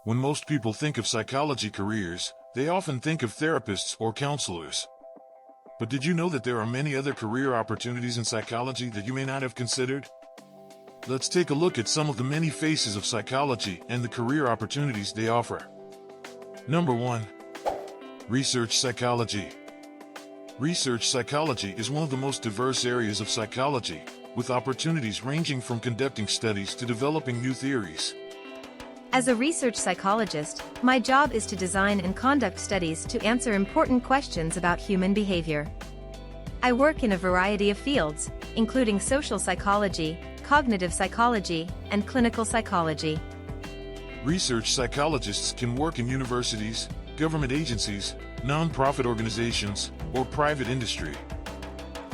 When most people think of psychology careers, they often think of therapists or counselors. But did you know that there are many other career opportunities in psychology that you may not have considered? Let's take a look at some of the many faces of psychology and the career opportunities they offer. Number 1. Research psychology. Research psychology is one of the most diverse areas of psychology, with opportunities ranging from conducting studies to developing new theories. As a research psychologist, my job is to design and conduct studies to answer important questions about human behavior. I work in a variety of fields, including social psychology, cognitive psychology, and clinical psychology. Research psychologists can work in universities, government agencies, non-profit organizations, or private industry.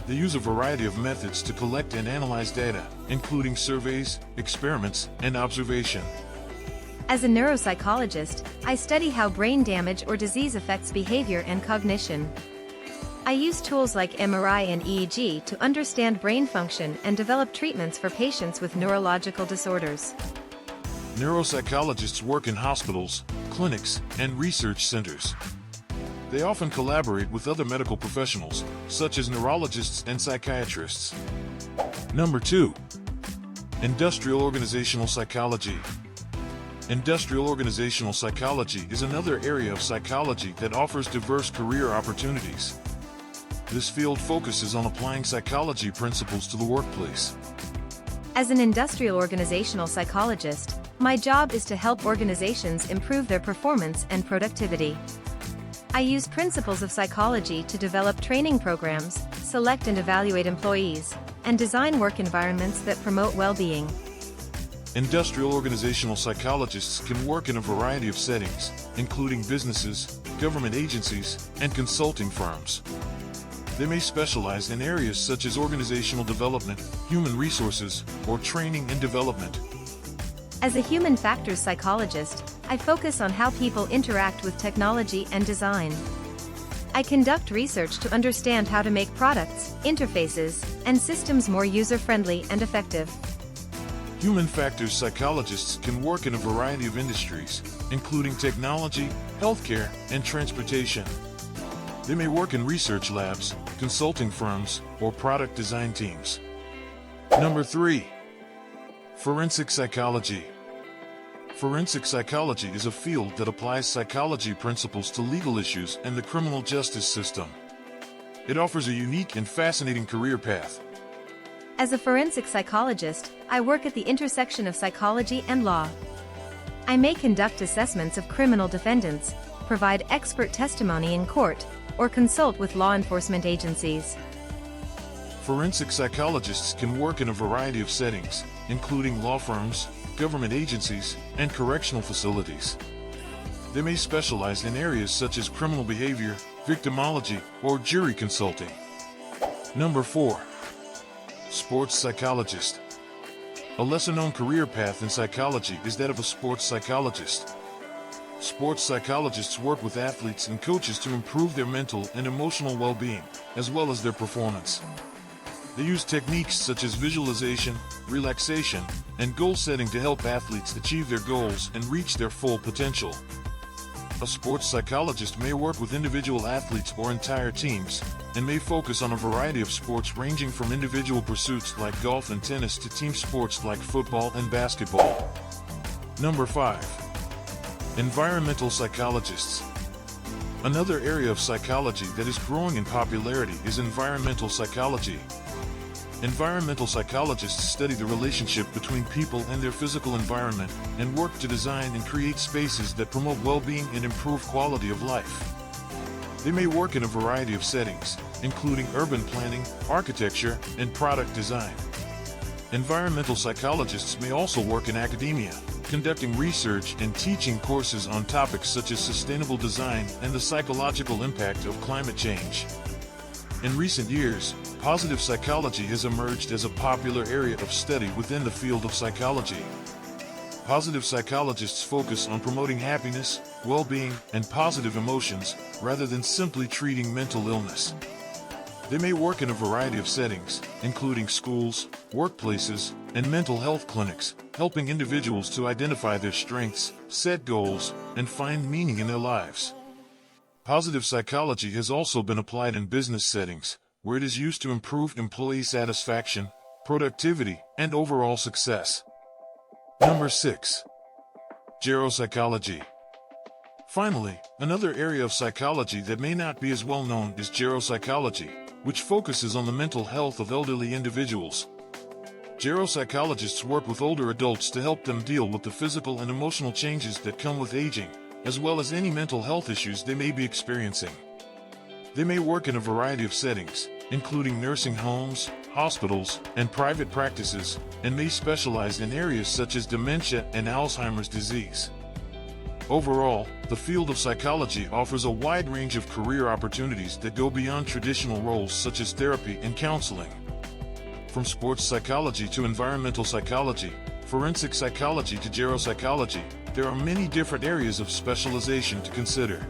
They use a variety of methods to collect and analyze data, including surveys, experiments, and observation. As a neuropsychologist, I study how brain damage or disease affects behavior and cognition. I use tools like MRI and EEG to understand brain function and develop treatments for patients with neurological disorders. Neuropsychologists work in hospitals, clinics, and research centers. They often collaborate with other medical professionals, such as neurologists and psychiatrists. Number 2. Industrial organizational psychology. Industrial organizational psychology is another area of psychology that offers diverse career opportunities. This field focuses on applying psychology principles to the workplace. As an industrial organizational psychologist, my job is to help organizations improve their performance and productivity. I use principles of psychology to develop training programs, select and evaluate employees, and design work environments that promote well-being. Industrial organizational psychologists can work in a variety of settings, including businesses, government agencies, and consulting firms. They may specialize in areas such as organizational development, human resources, or training and development. As a human factors psychologist, I focus on how people interact with technology and design. I conduct research to understand how to make products, interfaces, and systems more user-friendly and effective. Human factors psychologists can work in a variety of industries, including technology, healthcare, and transportation. They may work in research labs, consulting firms, or product design teams. Number 3. Forensic psychology. Forensic psychology is a field that applies psychology principles to legal issues and the criminal justice system. It offers a unique and fascinating career path. As a forensic psychologist, I work at the intersection of psychology and law. I may conduct assessments of criminal defendants, provide expert testimony in court, or consult with law enforcement agencies. Forensic psychologists can work in a variety of settings, including law firms, government agencies, and correctional facilities. They may specialize in areas such as criminal behavior, victimology, or jury consulting. Number 4. Sports psychologist. A lesser-known career path in psychology is that of a sports psychologist. Sports psychologists work with athletes and coaches to improve their mental and emotional well-being, as well as their performance. They use techniques such as visualization, relaxation, and goal setting to help athletes achieve their goals and reach their full potential. A sports psychologist may work with individual athletes or entire teams, and may focus on a variety of sports ranging from individual pursuits like golf and tennis to team sports like football and basketball. Number 5. Environmental psychologists. Another area of psychology that is growing in popularity is environmental psychology. Environmental psychologists study the relationship between people and their physical environment and work to design and create spaces that promote well-being and improve quality of life. They may work in a variety of settings, including urban planning, architecture, and product design. Environmental psychologists may also work in academia, conducting research and teaching courses on topics such as sustainable design and the psychological impact of climate change. In recent years, positive psychology has emerged as a popular area of study within the field of psychology. Positive psychologists focus on promoting happiness, well-being, and positive emotions, rather than simply treating mental illness. They may work in a variety of settings, including schools, workplaces, and mental health clinics, helping individuals to identify their strengths, set goals, and find meaning in their lives. Positive psychology has also been applied in business settings, where it is used to improve employee satisfaction, productivity, and overall success. Number 6. Geropsychology. Finally, another area of psychology that may not be as well known is geropsychology, which focuses on the mental health of elderly individuals. Geropsychologists work with older adults to help them deal with the physical and emotional changes that come with aging, as well as any mental health issues they may be experiencing. They may work in a variety of settings, including nursing homes, hospitals, and private practices, and may specialize in areas such as dementia and Alzheimer's disease. Overall, the field of psychology offers a wide range of career opportunities that go beyond traditional roles such as therapy and counseling. From sports psychology to environmental psychology, forensic psychology to geropsychology, there are many different areas of specialization to consider.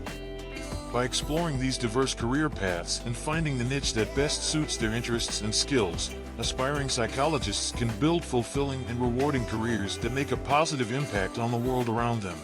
By exploring these diverse career paths and finding the niche that best suits their interests and skills, aspiring psychologists can build fulfilling and rewarding careers that make a positive impact on the world around them.